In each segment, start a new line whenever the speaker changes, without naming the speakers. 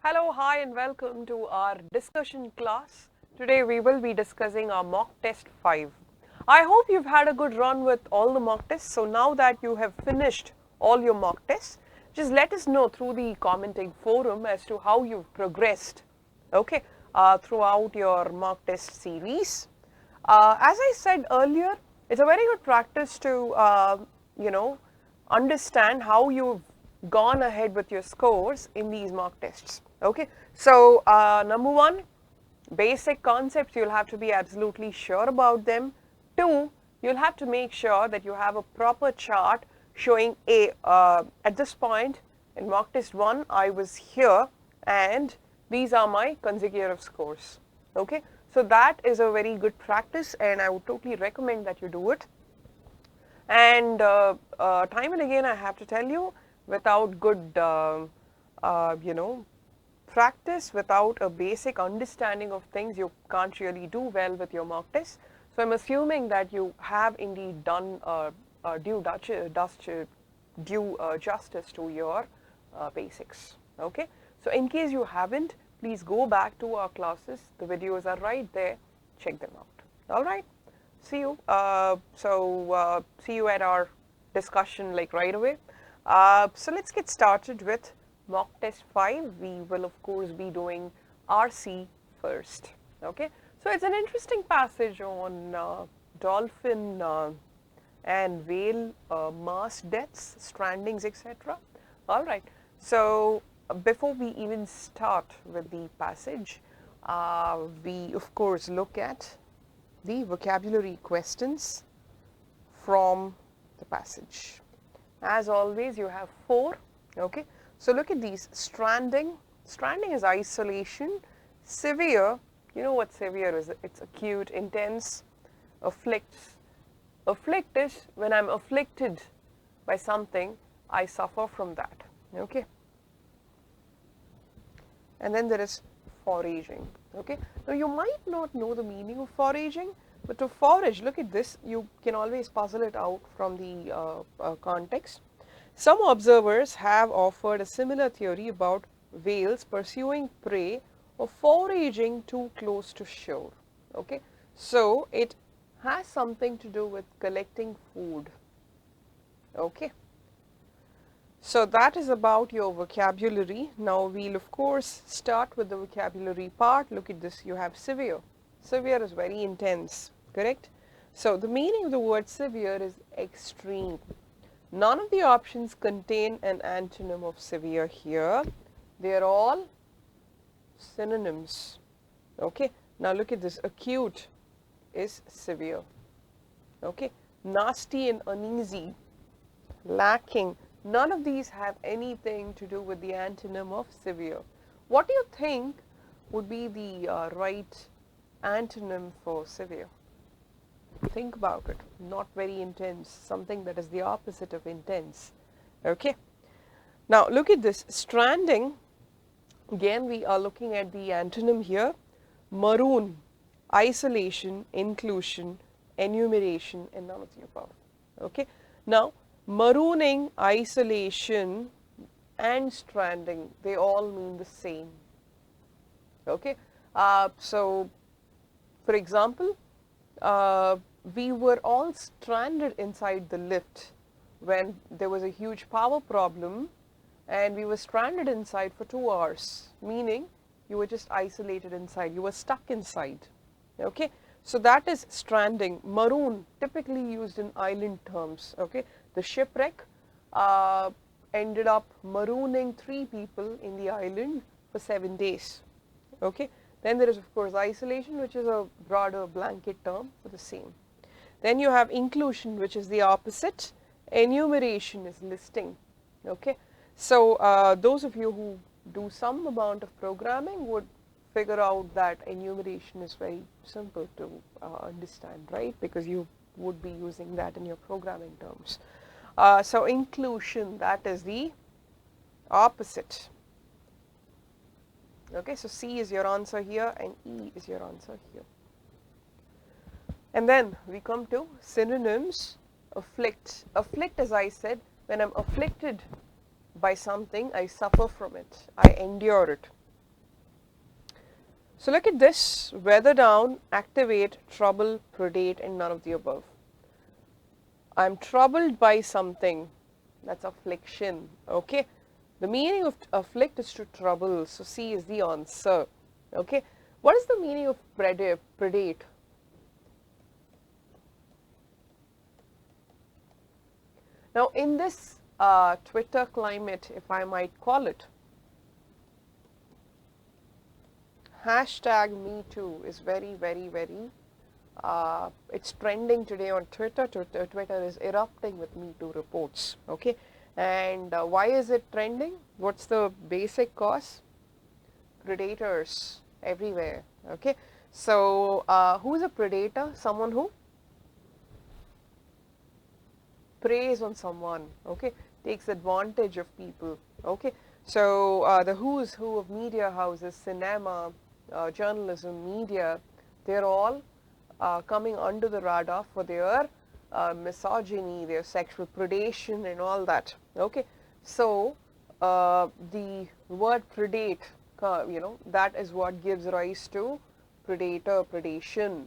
Hello, hi and welcome to our discussion class. Today we will be discussing our mock test 5. I hope you've had a good run with all the mock tests. So now that you have finished all your mock tests, just let us know through the commenting forum as to how you've progressed, okay, throughout your mock test series. As I said earlier, it's a very good practice to, understand how you've gone ahead with your scores in these mock tests. Okay, so number one, basic concepts, you'll have to be absolutely sure about them. Two, you'll have to make sure that you have a proper chart showing at this point in mock test 1, I was here and these are my consecutive scores. Okay, so that is a very good practice and I would totally recommend that you do it. And time and again I have to tell you, without good practice, without a basic understanding of things, you can't really do well with your mock tests. So I'm assuming that you have indeed done due justice to your basics. Okay, so in case you haven't, please go back to our classes. The videos are right there. Check them out. All right. See you. See you at our discussion like right away. So let's get started with mock test 5. We will of course be doing RC first. Okay. So it's an interesting passage on dolphin and whale mass deaths, strandings, etc. All right. So before we even start with the passage, we of course look at the vocabulary questions from the passage. As always, you have 4. Okay, so look at these. Stranding is isolation. Severe, you know what severe is? It's acute, intense. Afflicts, afflict is when I'm afflicted by something, I suffer from that. Okay, and then there is foraging. Okay, now you might not know the meaning of foraging, but to forage, look at this, you can always puzzle it out from the context. Some observers have offered a similar theory about whales pursuing prey or foraging too close to shore. Okay, so it has something to do with collecting food. Okay, so that is about your vocabulary. Now we'll of course start with the vocabulary part. Look at this, you have severe. Severe is very intense, correct? So the meaning of the word severe is extreme. None of the options contain an antonym of severe here. They are all synonyms. Okay, now look at this. Acute is severe. Okay, nasty and uneasy, lacking. None of these have anything to do with the antonym of severe. What do you think would be the right antonym for severe? Think about it. Not very intense, something that is the opposite of intense. Okay, now look at this. Stranding, again we are looking at the antonym here. Maroon, isolation, inclusion, enumeration, and none of the above. Okay, now marooning, isolation and stranding, they all mean the same. Okay, so for example, we were all stranded inside the lift when there was a huge power problem and we were stranded inside for 2 hours, meaning you were just isolated inside, you were stuck inside. Okay, so that is stranding. Maroon, typically used in island terms. Okay, the shipwreck ended up marooning 3 people in the island for 7 days. Okay, then there is of course isolation, which is a broader blanket term for the same. Then you have inclusion, which is the opposite. Enumeration is listing. Okay, so those of you who do some amount of programming would figure out that enumeration is very simple to understand, right? Because you would be using that in your programming terms. So inclusion, that is the opposite. Okay, so C is your answer here and E is your answer here. And then we come to synonyms. Afflict. Afflict, as I said, when I'm afflicted by something, I suffer from it, I endure it. So look at this, weather down, activate, trouble, predate, and none of the above. I'm troubled by something, that's affliction, okay. The meaning of afflict is to trouble, so C is the answer, okay. What is the meaning of predate? Now in this Twitter climate, if I might call it, hashtag me too is very, very, very, it's trending today on Twitter. Twitter is erupting with me too reports, okay. And why is it trending? What's the basic cause? Predators everywhere, okay. So who is a predator? Someone who preys on someone, okay, takes advantage of people, okay. So the who's who of media houses, cinema, journalism, media, they're all coming under the radar for their misogyny, their sexual predation and all that, okay. So the word predate, you know, that is what gives rise to predator, predation.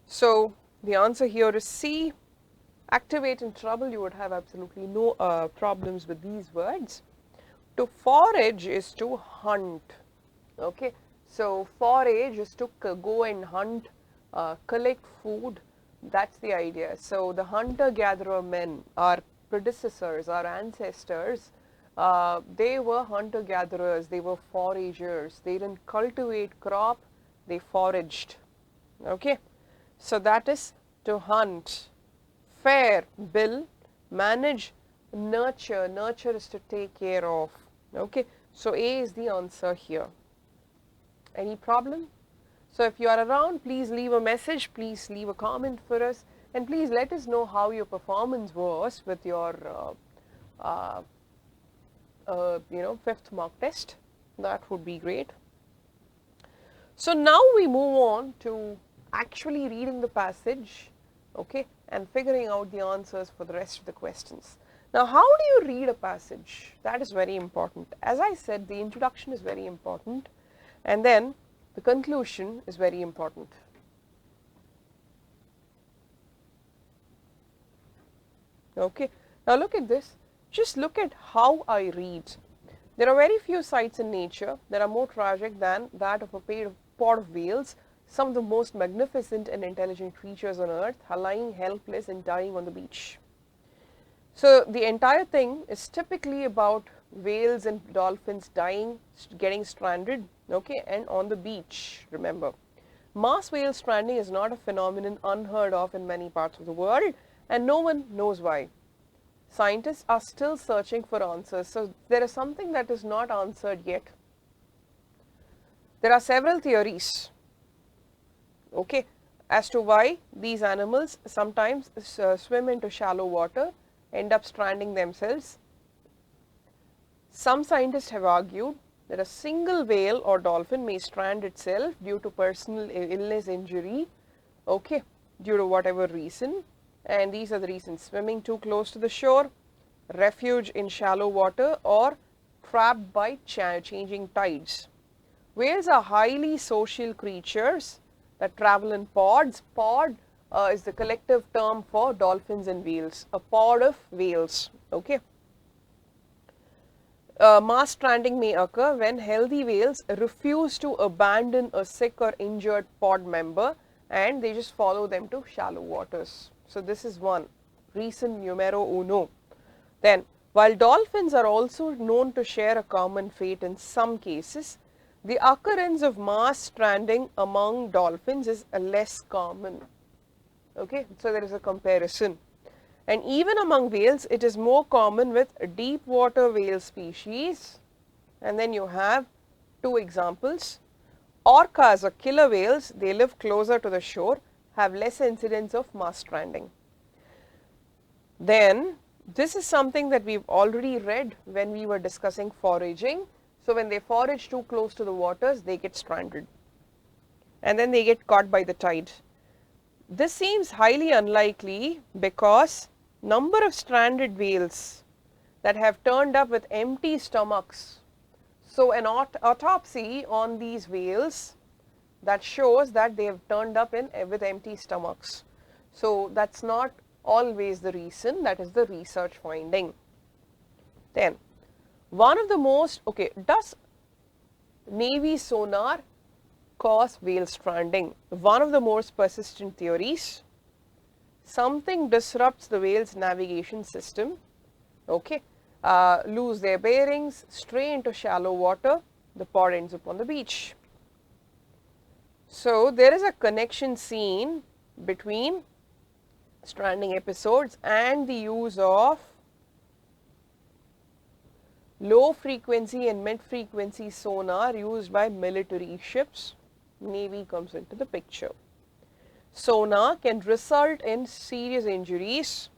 So the answer here is C. Activate and trouble, you would have absolutely no problems with these words. To forage is to hunt, okay. So forage is to go and hunt, collect food, that's the idea. So the hunter-gatherer men, our predecessors, our ancestors, they were hunter-gatherers, they were foragers, they didn't cultivate crop, they foraged, okay. So that is to hunt. Fare, bill, manage, nurture. Nurture is to take care of. Okay. So A is the answer here. Any problem? So if you are around, please leave a message, please leave a comment for us, and please let us know how your performance was with your you know, 5th mock test. That would be great. So now we move on to actually reading the passage, okay, and figuring out the answers for the rest of the questions. Now, how do you read a passage? That is very important. As I said, the introduction is very important, and then the conclusion is very important. Okay, now look at this. Just look at how I read. There are very few sights in nature that are more tragic than that of a pod of whales. Some of the most magnificent and intelligent creatures on earth are lying helpless and dying on the beach. So the entire thing is typically about whales and dolphins dying, getting stranded, okay, and on the beach, remember. Mass whale stranding is not a phenomenon unheard of in many parts of the world, and no one knows why. Scientists are still searching for answers, so there is something that is not answered yet. There are several theories, okay, as to why these animals sometimes swim into shallow water, end up stranding themselves. Some scientists have argued that a single whale or dolphin may strand itself due to personal illness, injury, okay, due to whatever reason, and these are the reasons: swimming too close to the shore, refuge in shallow water, or trapped by changing tides. Whales are highly social creatures that travel in pods. Pod is the collective term for dolphins and whales, a pod of whales, okay. Mass stranding may occur when healthy whales refuse to abandon a sick or injured pod member and they just follow them to shallow waters. So this is one reason numero uno. Then, while dolphins are also known to share a common fate in some cases, the occurrence of mass stranding among dolphins is less common, okay. So there is a comparison. And even among whales, it is more common with deep water whale species. And then you have two examples. Orcas or killer whales, they live closer to the shore, have less incidence of mass stranding. Then, this is something that we've already read when we were discussing foraging. So when they forage too close to the waters, they get stranded. And then they get caught by the tide. This seems highly unlikely because number of stranded whales that have turned up with empty stomachs. So, an autopsy on these whales that shows that they have turned up with empty stomachs. So, that is not always the reason, that is the research finding. Then, one of the most, okay, does Navy sonar cause whale stranding? One of the most persistent theories. Something disrupts the whale's navigation system, okay, lose their bearings, stray into shallow water, the pod ends up on the beach. So, there is a connection seen between stranding episodes and the use of low frequency and mid frequency sonar used by military ships. Navy comes into the picture. Sonar can result in serious injuries.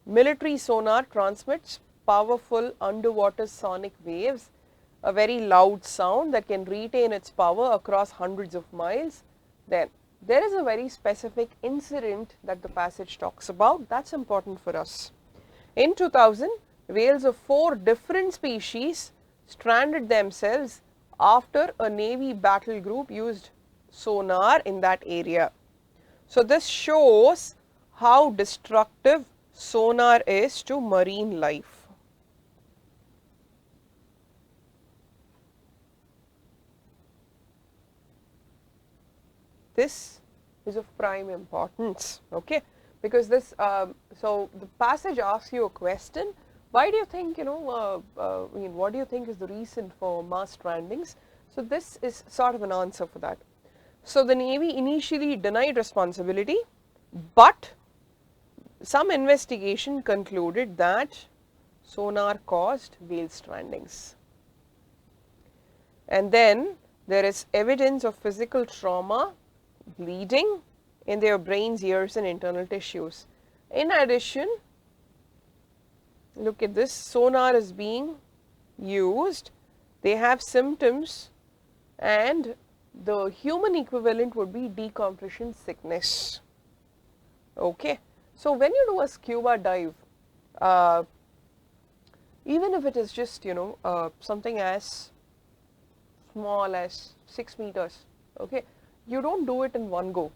Military sonar transmits powerful underwater sonic waves, a very loud sound that can retain its power across hundreds of miles. Then there is a very specific incident that the passage talks about, that is important for us. In 2000, whales of 4 different species stranded themselves after a Navy battle group used sonar in that area. So, this shows how destructive sonar is to marine life. This is of prime importance, okay, because this, so the passage asks you a question, why do you think, what do you think is the reason for mass strandings? So, this is sort of an answer for that. So, the Navy initially denied responsibility, but some investigation concluded that sonar caused whale strandings. And then there is evidence of physical trauma, bleeding in their brains, ears and internal tissues. In addition, look at this, sonar is being used, they have symptoms, and the human equivalent would be decompression sickness, okay. So, when you do a scuba dive, even if it is just something as small as 6 meters, okay, you do not do it in one go,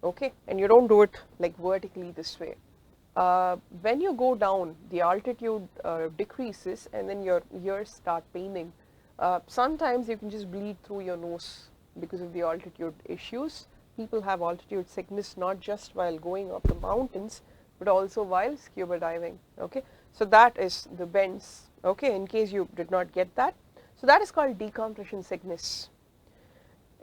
okay, and you do not do it like vertically this way. When you go down, the altitude decreases and then your ears start paining. Sometimes you can just bleed through your nose because of the altitude issues. People have altitude sickness not just while going up the mountains, but also while scuba diving, okay. So, that is the bends, okay, in case you did not get that. So, that is called decompression sickness.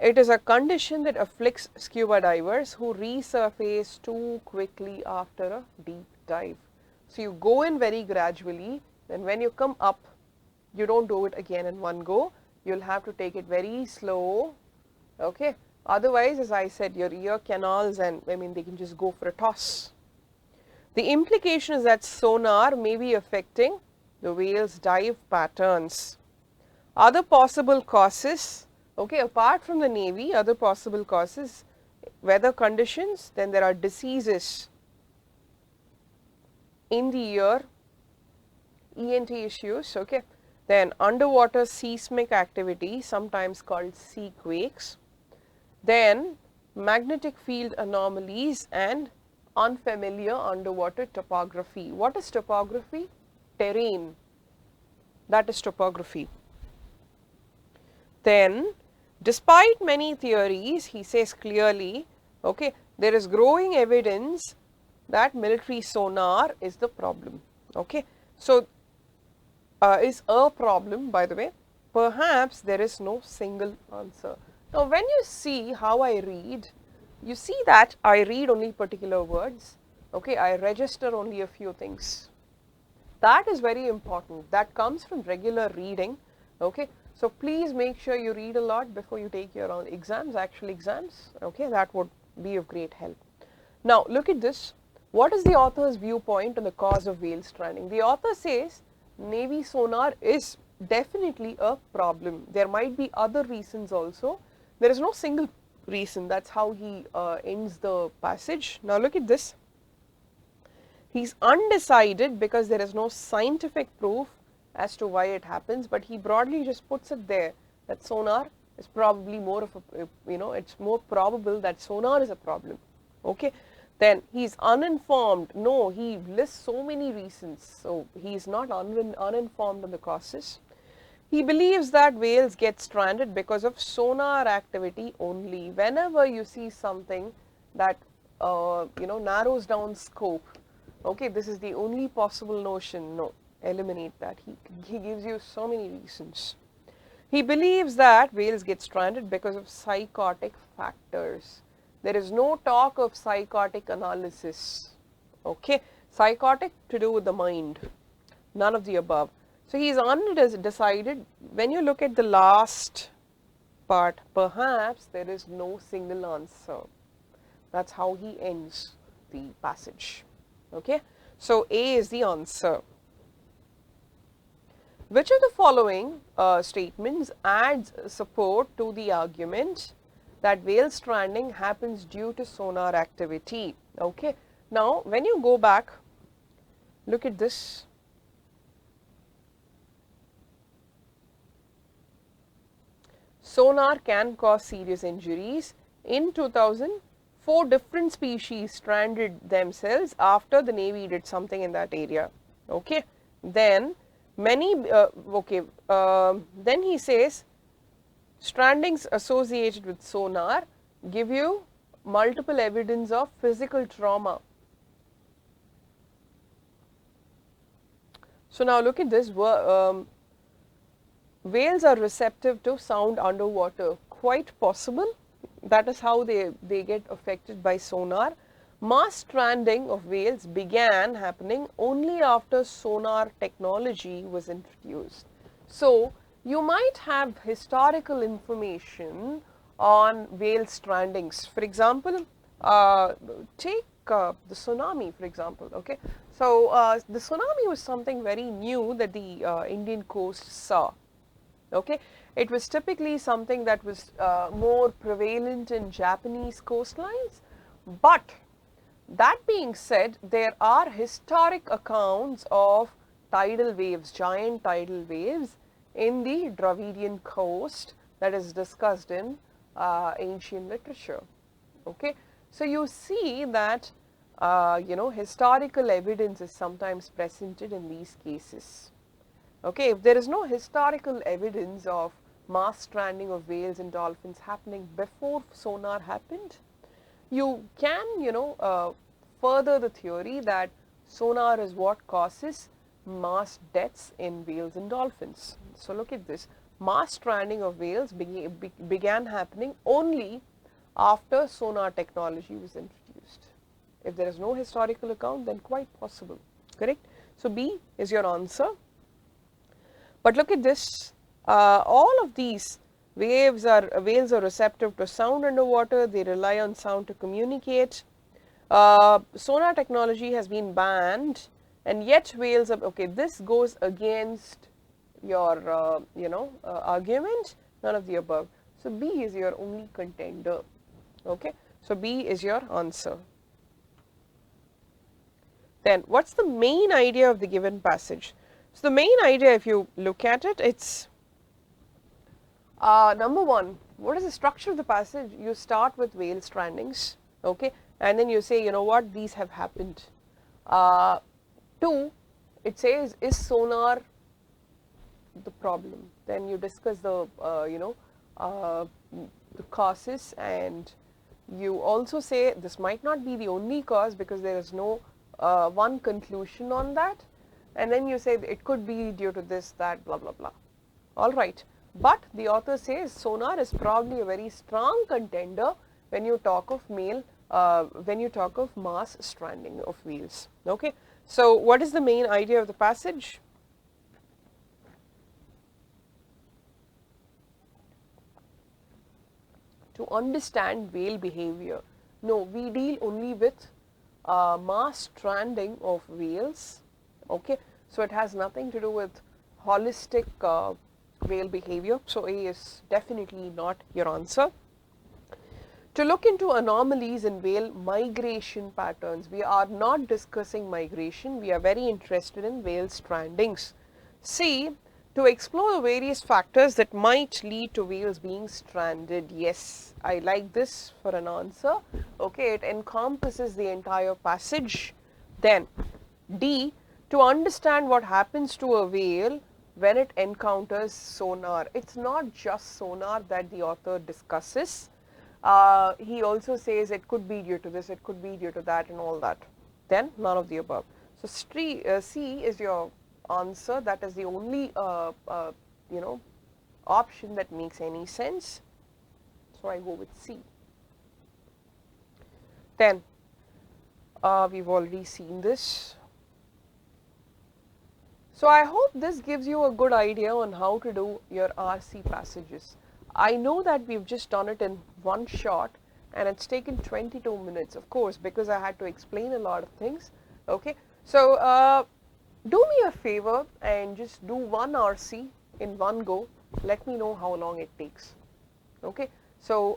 It is a condition that afflicts scuba divers who resurface too quickly after a deep dive. So, you go in very gradually, then when you come up, you do not do it again in one go, you will have to take it very slow, okay. Otherwise, as I said, your ear canals and they can just go for a toss. The implication is that sonar may be affecting the whale's dive patterns. Other possible causes, okay, apart from the Navy, other possible causes, weather conditions, then there are diseases in the ear, ENT issues, okay. Then underwater seismic activity, sometimes called sea quakes. Then magnetic field anomalies and unfamiliar underwater topography. What is topography? Terrain, that is topography. Then, despite many theories, he says clearly, okay, there is growing evidence that military sonar is the problem, okay. So, is a problem, by the way, perhaps there is no single answer. Now, when you see how I read, you see that I read only particular words, okay, I register only a few things. That is very important, that comes from regular reading, okay. So, please make sure you read a lot before you take your own exams, actual exams, okay, that would be of great help. Now, look at this, what is the author's viewpoint on the cause of whale stranding? The author says Navy sonar is definitely a problem, there might be other reasons also, there is no single reason. That's how he ends the passage. Now look at this. He's undecided because there is no scientific proof as to why it happens, but he broadly just puts it there that sonar is probably more of a, it's more probable that sonar is a problem. Okay. Then he's uninformed. No, he lists so many reasons. So he's not uninformed on the causes. He believes that whales get stranded because of sonar activity only. Whenever you see something that narrows down scope, okay, this is the only possible notion. No, eliminate that. He gives you so many reasons. He believes that whales get stranded because of psychotic factors. There is no talk of psychotic analysis. Okay, psychotic to do with the mind. None of the above. So he is undecided. When you look at the last part, perhaps there is no single answer. That's how he ends the passage. Okay, so A is the answer. Which of the following statements adds support to the argument that whale stranding happens due to sonar activity? Okay, now when you go back, look at this. Sonar can cause serious injuries. In 2000, 4 different species stranded themselves after the Navy did something in that area. Okay, then then he says strandings associated with sonar give you multiple evidence of physical trauma. So now look at this. Whales are receptive to sound underwater. Quite possible. That is how they get affected by sonar. Mass stranding of whales began happening only after sonar technology was introduced. So you might have historical information on whale strandings. For example, take the tsunami, for example. Okay, so the tsunami was something very new that the Indian coast saw. Okay, it was typically something that was more prevalent in Japanese coastlines, but that being said, there are historic accounts of tidal waves, giant tidal waves in the Dravidian coast that is discussed in ancient literature. Okay, so you see that historical evidence is sometimes presented in these cases. Okay, if there is no historical evidence of mass stranding of whales and dolphins happening before sonar happened, you can, further the theory that sonar is what causes mass deaths in whales and dolphins. So look at this. Mass stranding of whales began happening only after sonar technology was introduced. If there is no historical account, then quite possible. Correct? So B is your answer. But look at this, all of these whales are receptive to sound underwater. They rely on sound to communicate. Sonar technology has been banned, and yet whales are, okay, this goes against your, argument, none of the above. So B is your only contender. Okay, so B is your answer. Then what's the main idea of the given passage? So the main idea, if you look at it, it's number one, what is the structure of the passage? You start with whale strandings, okay, and then you say, you know what, these have happened. 2, it says, is sonar the problem? Then you discuss the, the causes, and you also say this might not be the only cause because there is no one conclusion on that. And then you say it could be due to this, that, blah, blah, blah. All right. But the author says sonar is probably a very strong contender when you talk of mass stranding of whales. Okay. So what is the main idea of the passage? To understand whale behavior. No, we deal only with mass stranding of whales. Okay, so it has nothing to do with holistic whale behavior. So A is definitely not your answer. to look into anomalies in whale migration patterns. We are not discussing migration, we are very interested in whale strandings. C, to explore the various factors that might lead to whales being stranded. Yes, I like this for an answer. Okay, it encompasses the entire passage. Then D, to understand what happens to a whale when it encounters sonar. It's not just sonar that the author discusses. He also says it could be due to this, it could be due to that and all that. Then none of the above. So C is your answer. That is the only option that makes any sense. So I go with C. Then we've already seen this. So I hope this gives you a good idea on how to do your RC passages. I know that we've just done it in one shot and it's taken 22 minutes, of course, because I had to explain a lot of things. Okay, so do me a favor and just do one RC in one go. Let me know how long it takes. Okay, so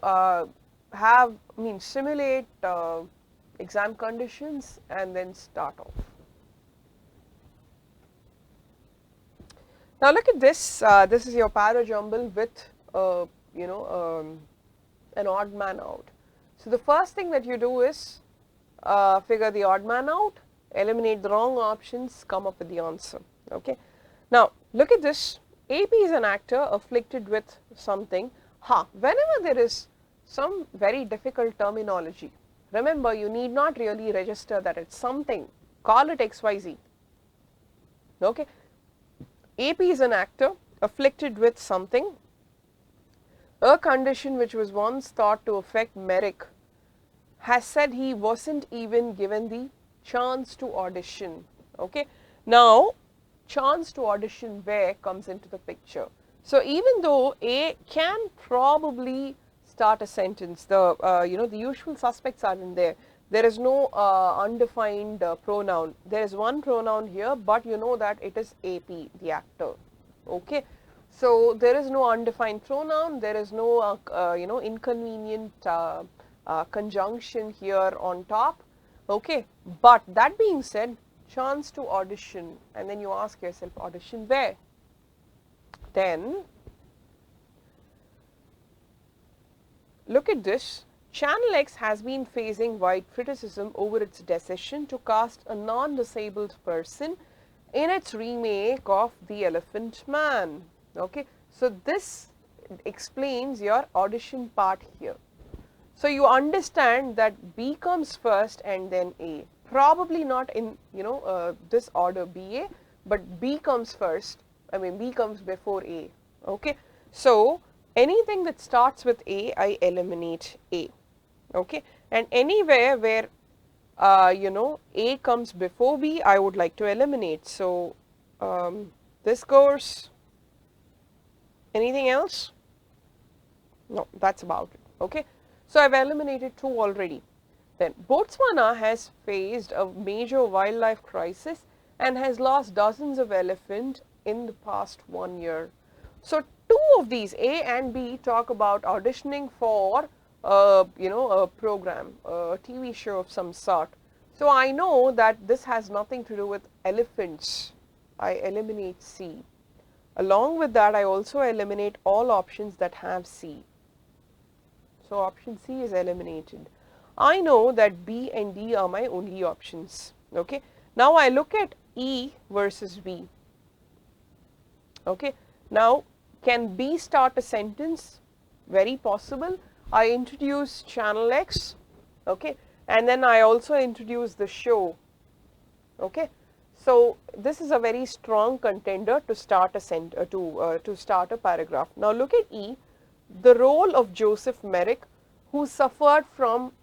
simulate exam conditions and then start off. Now look at this. This is your para jumble with an odd man out. So the first thing that you do is figure the odd man out, eliminate the wrong options, come up with the answer. Okay. Now look at this. AP is an actor afflicted with something. Whenever there is some very difficult terminology, remember you need not really register that it's something. Call it XYZ. Okay. AP is an actor afflicted with something, a condition which was once thought to affect Merrick, has said he wasn't even given the chance to audition. Okay. Now, chance to audition where comes into the picture. So, even though A can probably start a sentence, the usual suspects are in there. There is no undefined pronoun. There is one pronoun here, but you know that it is AP, the actor. Okay. So there is no undefined pronoun. There is no inconvenient conjunction here on top. Okay. But that being said, chance to audition, and then you ask yourself, audition where? Then look at this. Channel X has been facing wide criticism over its decision to cast a non-disabled person in its remake of The Elephant Man. Okay, so this explains your audition part here. So you understand that B comes first and then A. Probably not in this order BA, but B comes first. B comes before A. Okay, so anything that starts with A, I eliminate A. Okay, and anywhere where A comes before B, I would like to eliminate. So this goes. Anything else? No, that's about it. Okay, so I've eliminated 2 already. Then Botswana has faced a major wildlife crisis and has lost dozens of elephants in the past 1 year. So 2 of these, A and B, talk about auditioning for a program, a TV show of some sort. So I know that this has nothing to do with elephants. I eliminate C. Along with that, I also eliminate all options that have C. So option C is eliminated. I know that B and D are my only options. Okay. Now I look at E versus B. Okay. Now, can B start a sentence? Very possible. I introduce Channel X, okay, and then I also introduce the show, okay. So this is a very strong contender to start a to start a paragraph. Now look at E, the role of Joseph Merrick, who suffered from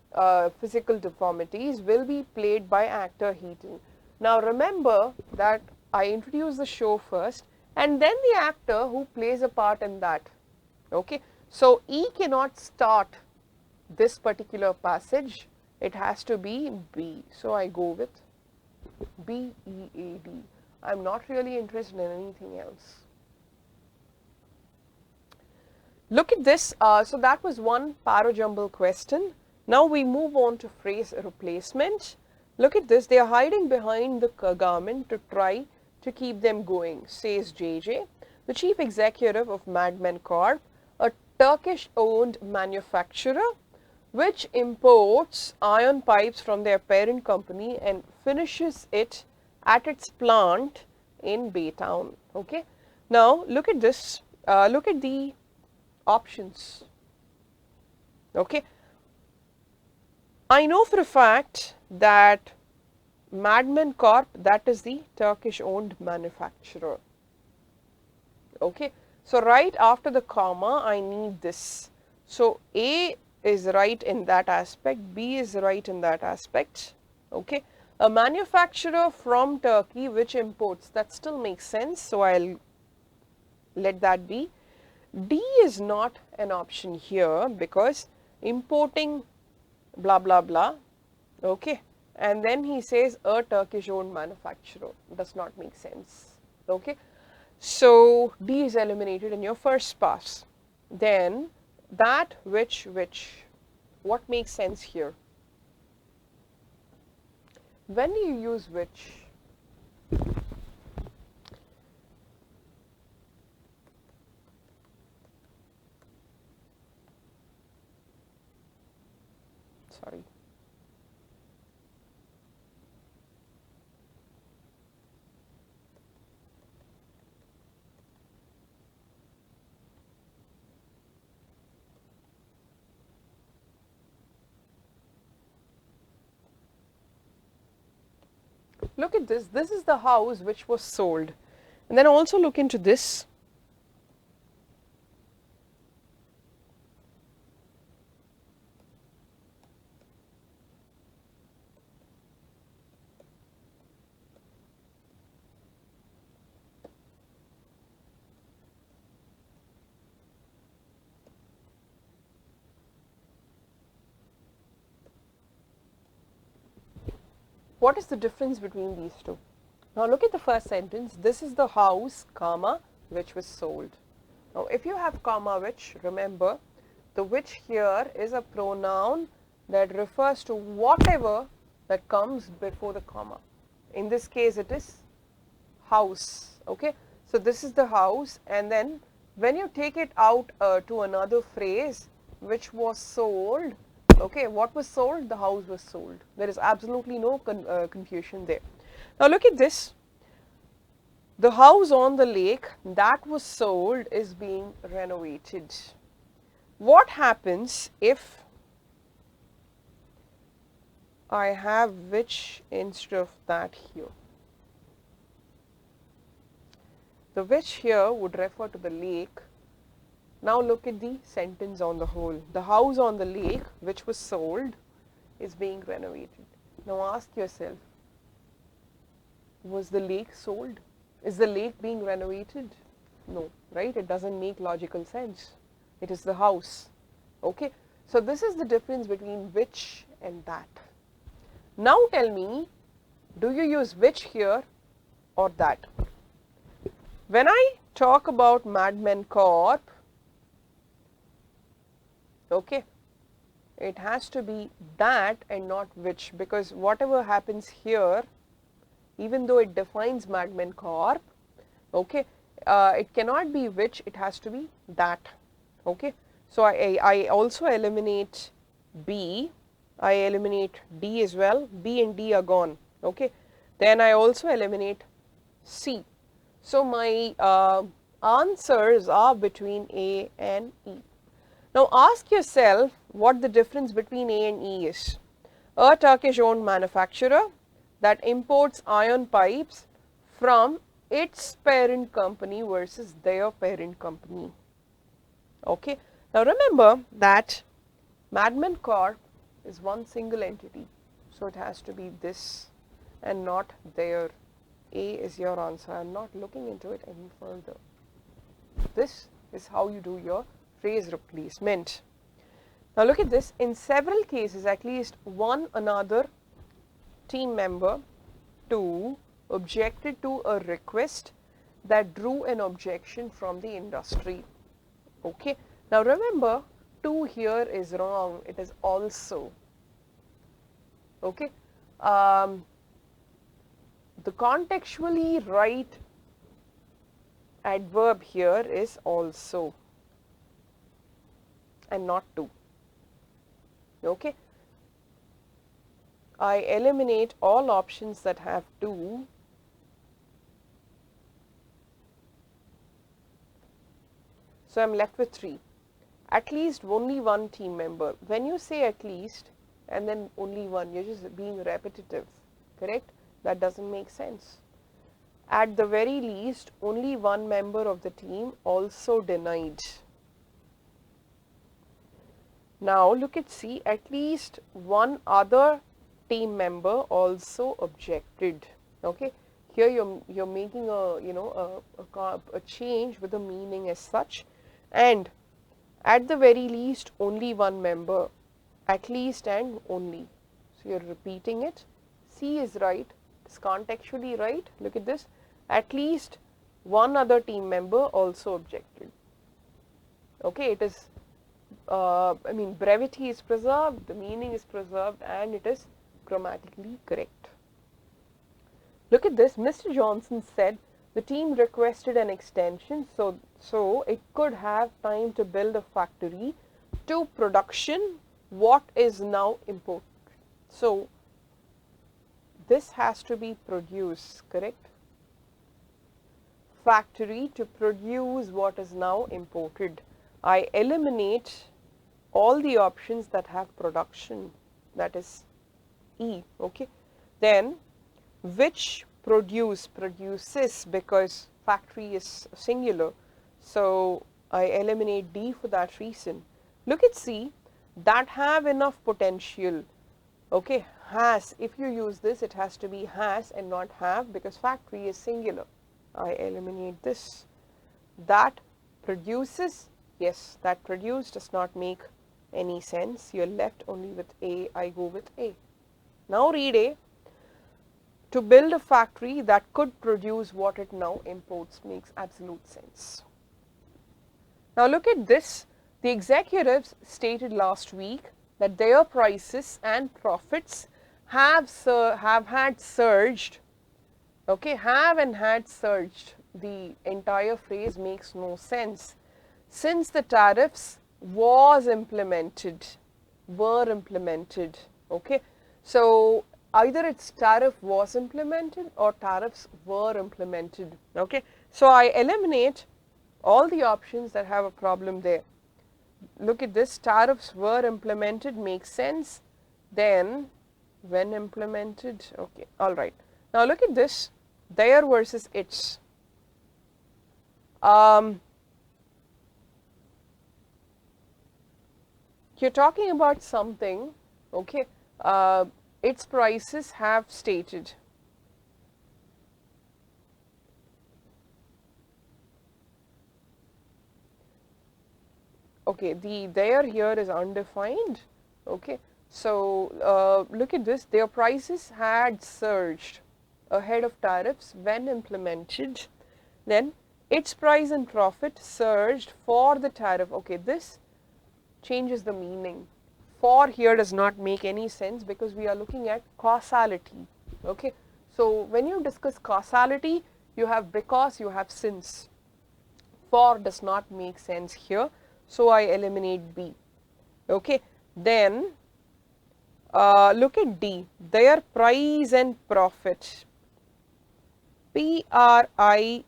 physical deformities, will be played by actor Heaton. Now remember that I introduce the show first, and then the actor who plays a part in that, okay. So E cannot start this particular passage, it has to be B. So I go with B, E, A, D. I'm not really interested in anything else. Look at this. So that was one parajumble question. Now we move on to phrase replacement. Look at this. They are hiding behind the government to try to keep them going, says JJ, the chief executive of Madmen Corp, a Turkish-owned manufacturer which imports iron pipes from their parent company and finishes it at its plant in Baytown. Okay. Now look at this. Look at the options. Okay. I know for a fact that Madmen Corp, that is the Turkish-owned manufacturer. Okay. So right after the comma, I need this. So A is right in that aspect, B is right in that aspect. Okay. A manufacturer from Turkey which imports, that still makes sense. So I'll let that be. D is not an option here because importing blah blah blah. Okay. And then he says a Turkish owned manufacturer, does not make sense. Okay. So D is eliminated in your first pass. Then that which, what makes sense here? When do you use which? Sorry. Look at this. This is the house which was sold. And then also look into this. What is the difference between these two? Now look at the first sentence. This is the house, comma, which was sold. Now if you have comma which, remember, the which here is a pronoun that refers to whatever that comes before the comma. In this case it is house. Okay. So this is the house, and then when you take it out to another phrase, which was sold. Okay, what was sold? The house was sold. There is absolutely no confusion there. Now look at this. The house on the lake that was sold is being renovated. What happens if I have which instead of that here? The which here would refer to the lake. Now look at the sentence on the whole. The house on the lake which was sold is being renovated. Now ask yourself, was the lake sold? Is the lake being renovated? No, right? It doesn't make logical sense. It is the house. Okay. So this is the difference between which and that. Now tell me, do you use which here or that? When I talk about Madmen Corp, okay, it has to be that and not which, because whatever happens here, even though it defines Madmen Corp, okay, it cannot be which, it has to be that. Okay. So I also eliminate B, I eliminate D as well, B and D are gone. Okay. Then I also eliminate C. So my answers are between A and E. Now ask yourself what the difference between A and E is. A Turkish owned manufacturer that imports iron pipes from its parent company versus their parent company. Okay. Now remember that Madmen Corp is one single entity. So it has to be this and not their. A is your answer. I am not looking into it any further. This is how you do your phrase replacement. Now look at this. In several cases, at least one another team member 2 objected to a request that drew an objection from the industry. Okay. Now remember, to here is wrong, it is also. Okay. The contextually right adverb here is also and not to. Okay. I eliminate all options that have to. So I'm left with 3. At least only one team member. When you say at least and then only one, you're just being repetitive, correct? That doesn't make sense. At the very least, only one member of the team also denied. Now look at C, at least one other team member also objected. Okay, here you're making a change with the meaning as such, and at the very least only one member, at least and only. So you're repeating it. C is right. It's contextually right. Look at this. At least one other team member also objected. Okay, it is. Brevity is preserved, the meaning is preserved, and it is grammatically correct. Look at this. Mr. Johnson said the team requested an extension, so it could have time to build a factory to production. What is now important? So this has to be produce, correct? Factory to produce what is now imported. I eliminate all the options that have production, that is E. Okay, then which produces, because factory is singular, so I eliminate D for that reason. Look at C, that have enough potential. Okay, has, if you use this, it has to be has and not have, because factory is singular. I eliminate this. That produces, yes, that produce does not make any sense. You're left only with A. I go with A. Now read A. To build a factory that could produce what it now imports makes absolute sense. Now look at this. The executives stated last week that their prices and profits have had surged. Okay, have and had surged. The entire phrase makes no sense. Since the tariffs were implemented. Okay, so either its tariff was implemented or tariffs were implemented. Okay, so I eliminate all the options that have a problem there. Look at this, tariffs were implemented makes sense. Then when implemented, okay, all right. Now look at this, their versus its. You're talking about something, okay, its prices have stated. Okay, the there here is undefined. Okay, so look at this, their prices had surged ahead of tariffs when implemented. Then its price and profit surged for the tariff. Okay, this changes the meaning. For here does not make any sense because we are looking at causality. Okay, so when you discuss causality, you have because, you have since. For does not make sense here, so I eliminate B. Okay, then look at D, their price and profit. PRIZE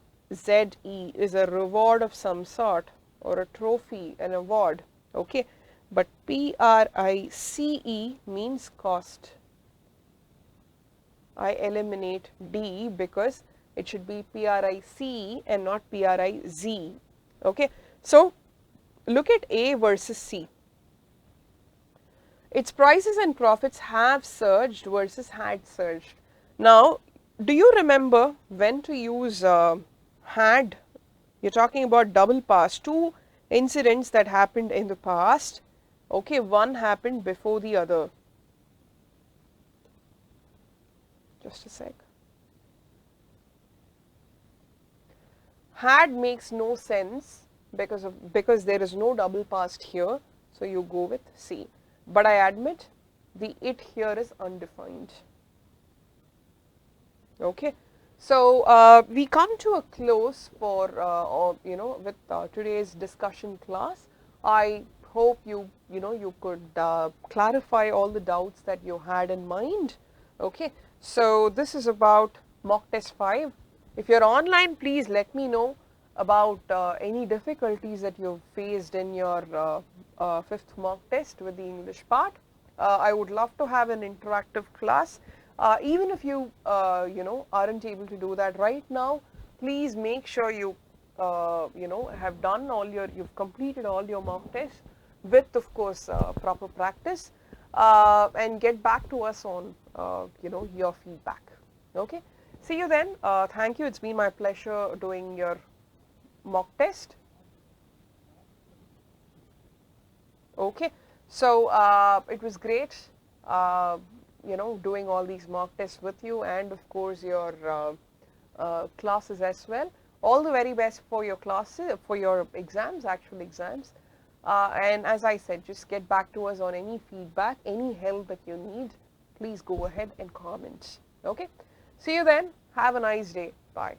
is a reward of some sort, or a trophy, an award. Okay, but PRICE means cost. I eliminate D because it should be PRICE and not PRIZ. Okay, so look at A versus C. Its prices and profits have surged versus had surged. Now, do you remember when to use had? You're talking about double past, two incidents that happened in the past. Okay, one happened before the other. Just a sec. Had makes no sense because there is no double past here, so you go with C. But I admit the it here is undefined. Okay, so we come to a close for with today's discussion class. I hope you could clarify all the doubts that you had in mind. Okay, so this is about mock test 5. If you're online, please let me know about any difficulties that you've faced in your 5th mock test with the English part. I would love to have an interactive class. Even if you aren't able to do that right now, please make sure you have done you've completed all your mock tests with, of course, proper practice, and get back to us on your feedback. Okay, see you then. Thank you. It's been my pleasure doing your mock test. Okay, so it was great doing all these mock tests with you, and of course your classes as well. All the very best for your classes, for your exams, actual exams. And as I said, just get back to us on any feedback, any help that you need. Please go ahead and comment. Okay, see you then. Have a nice day. Bye.